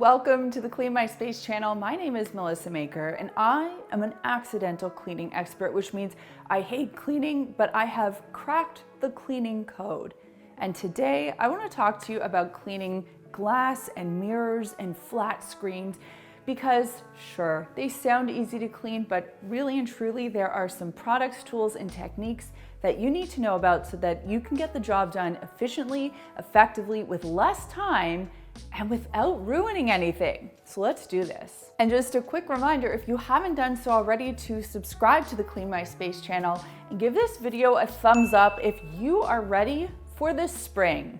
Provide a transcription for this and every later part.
Welcome to the Clean My Space channel. My name is Melissa Maker and I am an accidental cleaning expert, which means I hate cleaning, but I have cracked the cleaning code. And today I want to talk to you about cleaning glass and mirrors and flat screens because sure, they sound easy to clean, but really and truly there are some products, tools, and techniques that you need to know about so that you can get the job done efficiently, effectively, with less time, and without ruining anything. So let's do this. And just a quick reminder, if you haven't done so already, to subscribe to the Clean My Space channel and give this video a thumbs up if you are ready for this spring.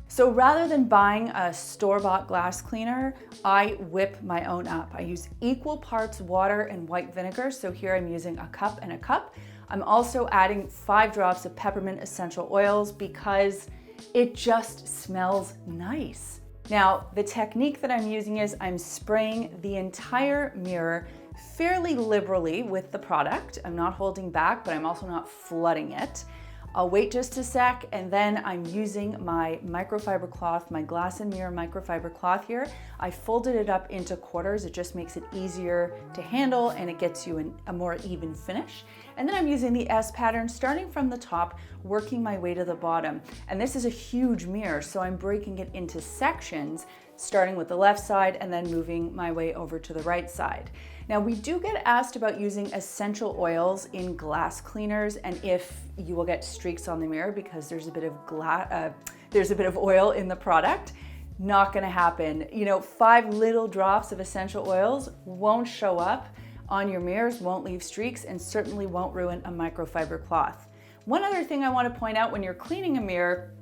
So rather than buying a store-bought glass cleaner, I whip my own up. I use equal parts water and white vinegar. So here I'm using a cup and a cup. I'm also adding 5 drops of peppermint essential oils because it just smells nice. Now, the technique that I'm using is I'm spraying the entire mirror fairly liberally with the product. I'm not holding back, but I'm also not flooding it. I'll wait just a sec, and then I'm using my microfiber cloth, my glass and mirror microfiber cloth here. I folded it up into quarters. It just makes it easier to handle and it gets you a more even finish. And then I'm using the S pattern, starting from the top, working my way to the bottom. And this is a huge mirror, so I'm breaking it into sections, starting with the left side and then moving my way over to the right side. Now, we do get asked about using essential oils in glass cleaners and if you will get streaks on the mirror because there's a bit of oil in the product. Not gonna happen. 5 little drops of essential oils won't show up on your mirrors, won't leave streaks, and certainly won't ruin a microfiber cloth. One other thing I want to point out when you're cleaning a mirror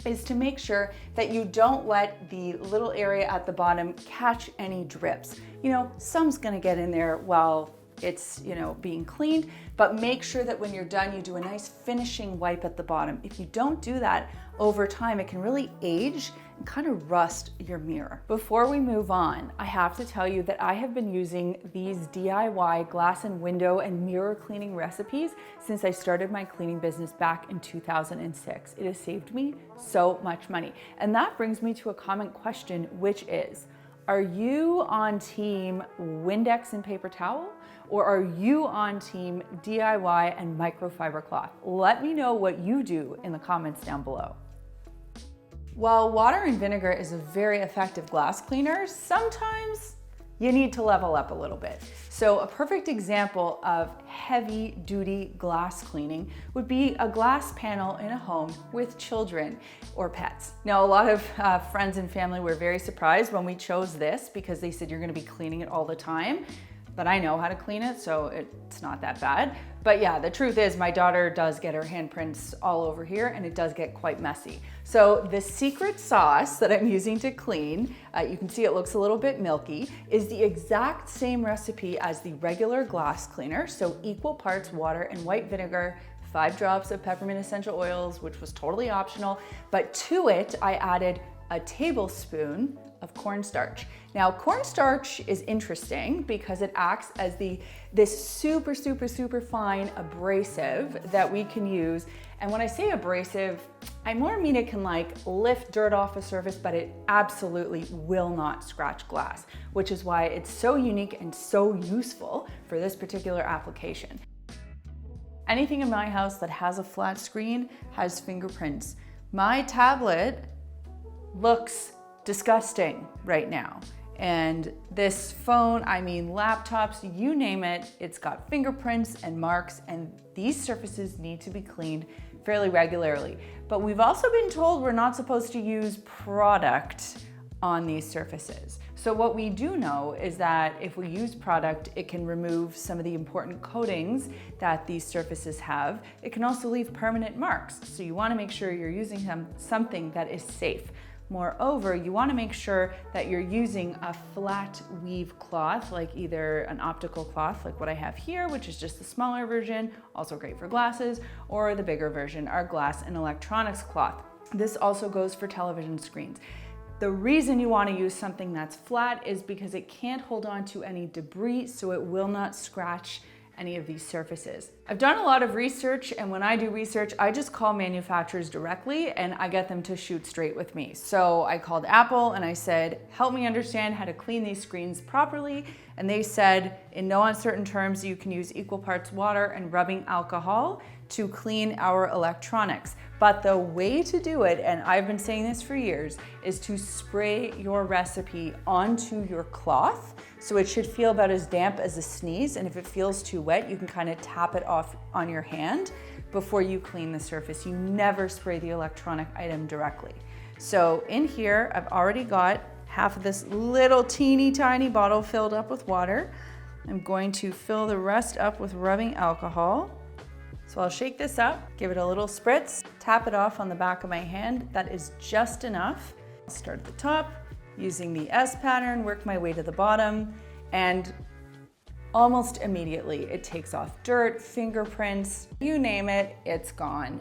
is to make sure that you don't let the little area at the bottom catch any drips. Some's gonna get in there while it's being cleaned, but make sure that when you're done, you do a nice finishing wipe at the bottom. If you don't do that over time, it can really age and kind of rust your mirror. Before we move on, I have to tell you that I have been using these DIY glass and window and mirror cleaning recipes since I started my cleaning business back in 2006. It has saved me so much money. And that brings me to a common question, which is, are you on team Windex and paper towel, or are you on team DIY and microfiber cloth? Let me know what you do in the comments down below. While water and vinegar is a very effective glass cleaner, sometimes you need to level up a little bit. So a perfect example of heavy duty glass cleaning would be a glass panel in a home with children or pets. Now, a lot of friends and family were very surprised when we chose this because they said you're gonna be cleaning it all the time. But I know how to clean it, so it's not that bad. But yeah, the truth is my daughter does get her handprints all over here and it does get quite messy. So the secret sauce that I'm using to clean, you can see it looks a little bit milky, is the exact same recipe as the regular glass cleaner. So equal parts water and white vinegar, 5 drops of peppermint essential oils, which was totally optional. But to it, I added a tablespoon of cornstarch. Now, cornstarch is interesting because it acts as this super fine abrasive that we can use. And when I say abrasive, I more mean it can lift dirt off a surface, but it absolutely will not scratch glass, which is why it's so unique and so useful for this particular application. Anything in my house that has a flat screen has fingerprints. My tablet looks disgusting right now. And this phone, laptops, you name it, it's got fingerprints and marks, and these surfaces need to be cleaned fairly regularly. But we've also been told we're not supposed to use product on these surfaces. So what we do know is that if we use product, it can remove some of the important coatings that these surfaces have. It can also leave permanent marks. So you want to make sure you're using something that is safe. Moreover, you want to make sure that you're using a flat weave cloth, like either an optical cloth like what I have here, which is just the smaller version, also great for glasses, or the bigger version, our glass and electronics cloth. This also goes for television screens. The reason you want to use something that's flat is because it can't hold on to any debris, so it will not scratch any of these surfaces. I've done a lot of research, and when I do research, I just call manufacturers directly and I get them to shoot straight with me. So I called Apple and I said, help me understand how to clean these screens properly. And they said, in no uncertain terms, you can use equal parts water and rubbing alcohol to clean our electronics. But the way to do it, and I've been saying this for years, is to spray your recipe onto your cloth. So it should feel about as damp as a sneeze. And if it feels too wet, you can kind of tap it off on your hand before you clean the surface. You never spray the electronic item directly. So in here, I've already got half of this little teeny tiny bottle filled up with water. I'm going to fill the rest up with rubbing alcohol. So I'll shake this up, give it a little spritz, tap it off on the back of my hand. That is just enough. I'll start at the top, using the S pattern, work my way to the bottom, and almost immediately it takes off dirt, fingerprints, you name it, it's gone.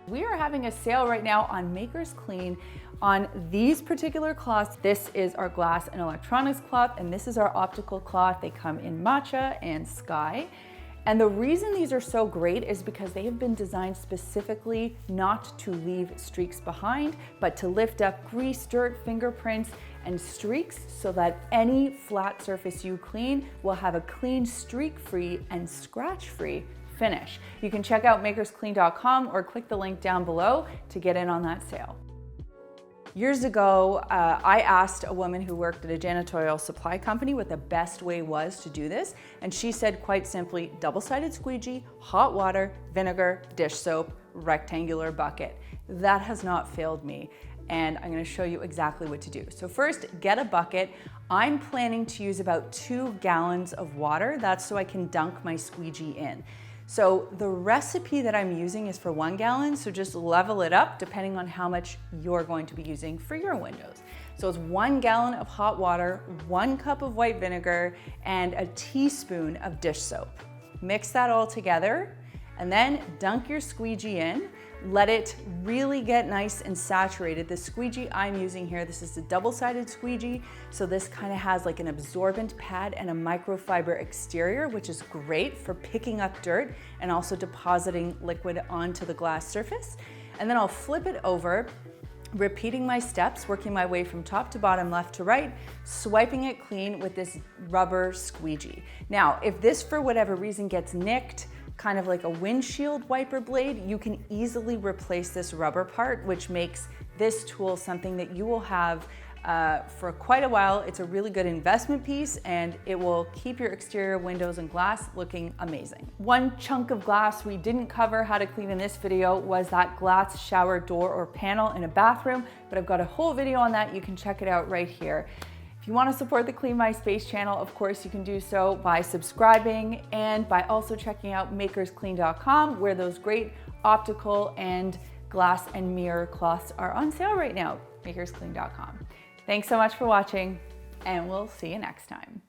We are having a sale right now on Maker's Clean on these particular cloths. This is our glass and electronics cloth, and this is our optical cloth. They come in matcha and sky. And the reason these are so great is because they have been designed specifically not to leave streaks behind, but to lift up grease, dirt, fingerprints, and streaks so that any flat surface you clean will have a clean, streak-free and scratch-free finish. You can check out makersclean.com or click the link down below to get in on that sale. Years ago, I asked a woman who worked at a janitorial supply company what the best way was to do this, and she said quite simply, double-sided squeegee, hot water, vinegar, dish soap, rectangular bucket. That has not failed me, and I'm gonna show you exactly what to do. So first, get a bucket. I'm planning to use about 2 gallons of water. That's so I can dunk my squeegee in. So the recipe that I'm using is for 1 gallon, so just level it up depending on how much you're going to be using for your windows. So it's 1 gallon of hot water, 1 cup of white vinegar, and a teaspoon of dish soap. Mix that all together, and then dunk your squeegee in. Let it really get nice and saturated. The squeegee I'm using here, this is a double-sided squeegee, so this kind of has like an absorbent pad and a microfiber exterior, which is great for picking up dirt and also depositing liquid onto the glass surface. And then I'll flip it over, repeating my steps, working my way from top to bottom, left to right, swiping it clean with this rubber squeegee. Now, if this for whatever reason gets nicked, kind of like a windshield wiper blade, you can easily replace this rubber part, which makes this tool something that you will have for quite a while. It's a really good investment piece, and it will keep your exterior windows and glass looking amazing. One chunk of glass we didn't cover how to clean in this video was that glass shower door or panel in a bathroom, but I've got a whole video on that. You can check it out right here. If you want to support the Clean My Space channel, of course, you can do so by subscribing and by also checking out makersclean.com, where those great optical and glass and mirror cloths are on sale right now. Makersclean.com. Thanks so much for watching, and we'll see you next time.